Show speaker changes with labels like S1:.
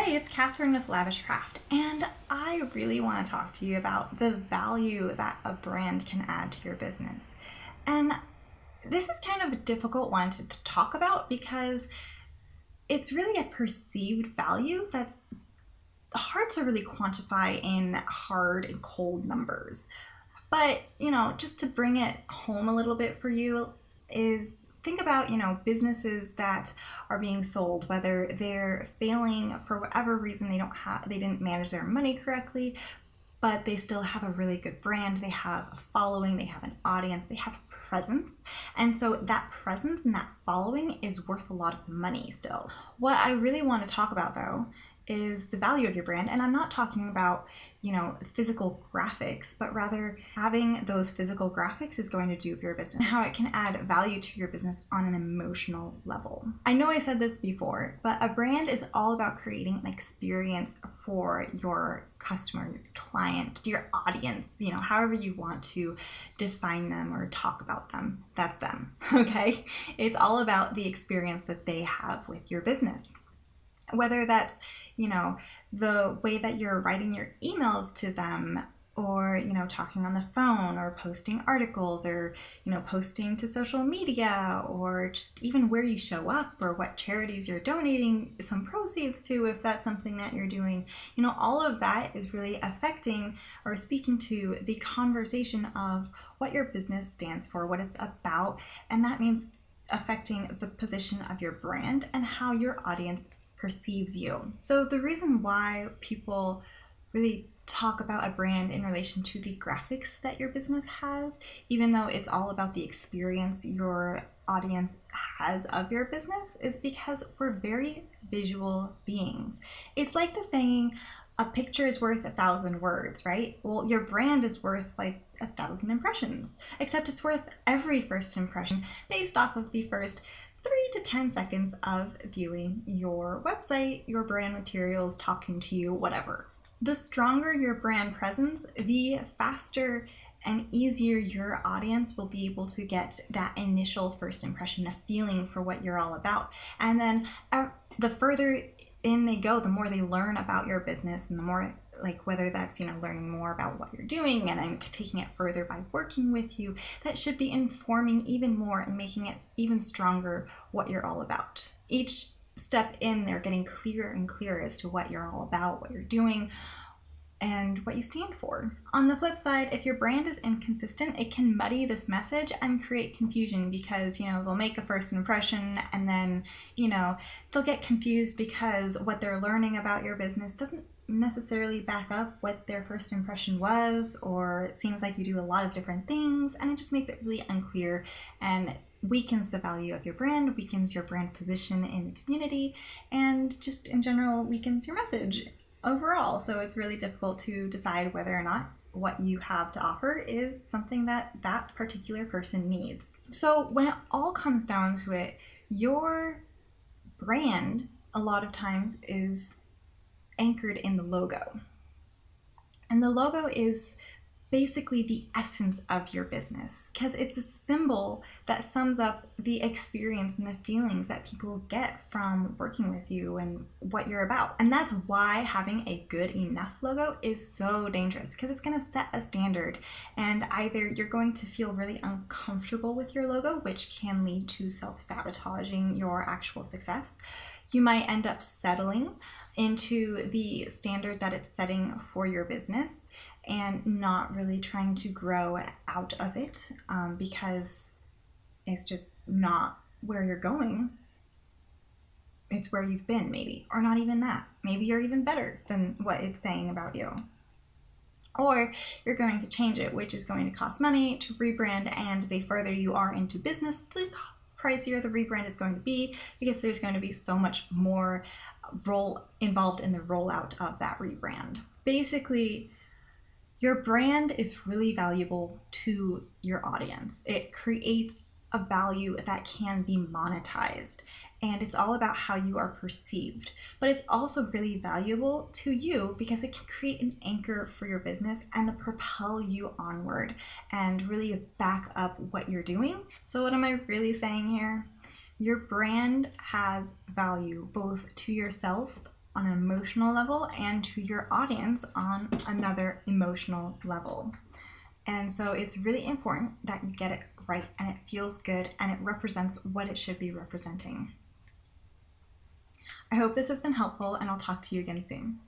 S1: Hey, it's Katherine with Lavish Craft, and I really want to talk to you about the value that a brand can add to your business. And this is kind of a difficult one to talk about because it's really a perceived value that's hard to really quantify in hard and cold numbers. But, just to bring it home a little bit for you is think about, businesses that are being sold, whether they're failing for whatever reason, they didn't manage their money correctly, but they still have a really good brand, they have a following, they have an audience, they have presence. And so that presence and that following is worth a lot of money still. What I really want to talk about though is the value of your brand. And I'm not talking about, physical graphics, but rather having those physical graphics is going to do for your business, and how it can add value to your business on an emotional level. I know I said this before, but a brand is all about creating an experience for your customer, your client, your audience, however you want to define them or talk about them, that's them, okay? It's all about the experience that they have with your business. Whether that's, the way that you're writing your emails to them, or, talking on the phone, or posting articles, or, posting to social media, or just even where you show up, or what charities you're donating some proceeds to, if that's something that you're doing. All of that is really affecting or speaking to the conversation of what your business stands for, what it's about, and that means it's affecting the position of your brand and how your audience perceives you. So the reason why people really talk about a brand in relation to the graphics that your business has, even though it's all about the experience your audience has of your business, is because we're very visual beings. It's like the saying, a picture is worth 1,000 words, right? Well, your brand is worth like 1,000 impressions, except it's worth every first impression based off of the first 3 to 10 seconds of viewing your website, your brand materials, talking to you, whatever. The stronger your brand presence, the faster and easier your audience will be able to get that initial first impression, a feeling for what you're all about. And then the further in they go, the more they learn about your business, and the more, whether that's, learning more about what you're doing and then taking it further by working with you, that should be informing even more and making it even stronger what you're all about. Each step in, they're getting clearer and clearer as to what you're all about, what you're doing, and what you stand for. On the flip side, if your brand is inconsistent, it can muddy this message and create confusion because, they'll make a first impression and then, they'll get confused because what they're learning about your business doesn't necessarily back up what their first impression was, or it seems like you do a lot of different things, and it just makes it really unclear and weakens the value of your brand, weakens your brand position in the community, and just in general weakens your message overall. So it's really difficult to decide whether or not what you have to offer is something that that particular person needs. So when it all comes down to it, your brand a lot of times is anchored in the logo. And the logo is basically the essence of your business, because it's a symbol that sums up the experience and the feelings that people get from working with you and what you're about. And that's why having a good enough logo is so dangerous, because it's going to set a standard, and either you're going to feel really uncomfortable with your logo, which can lead to self-sabotaging your actual success. You might end up settling into the standard that it's setting for your business and not really trying to grow out of it because it's just not where you're going. It's where you've been, maybe, or not even that. Maybe you're even better than what it's saying about you. Or you're going to change it, which is going to cost money to rebrand, and the further you are into business, the pricier the rebrand is going to be, because there's going to be so much more role involved in the rollout of that rebrand. Basically, your brand is really valuable to your audience. It creates a value that can be monetized, and it's all about how you are perceived. But it's also really valuable to you because it can create an anchor for your business and propel you onward and really back up what you're doing. So what am I really saying here? Your brand has value both to yourself on an emotional level and to your audience on another emotional level. And so it's really important that you get it right and it feels good and it represents what it should be representing. I hope this has been helpful, and I'll talk to you again soon.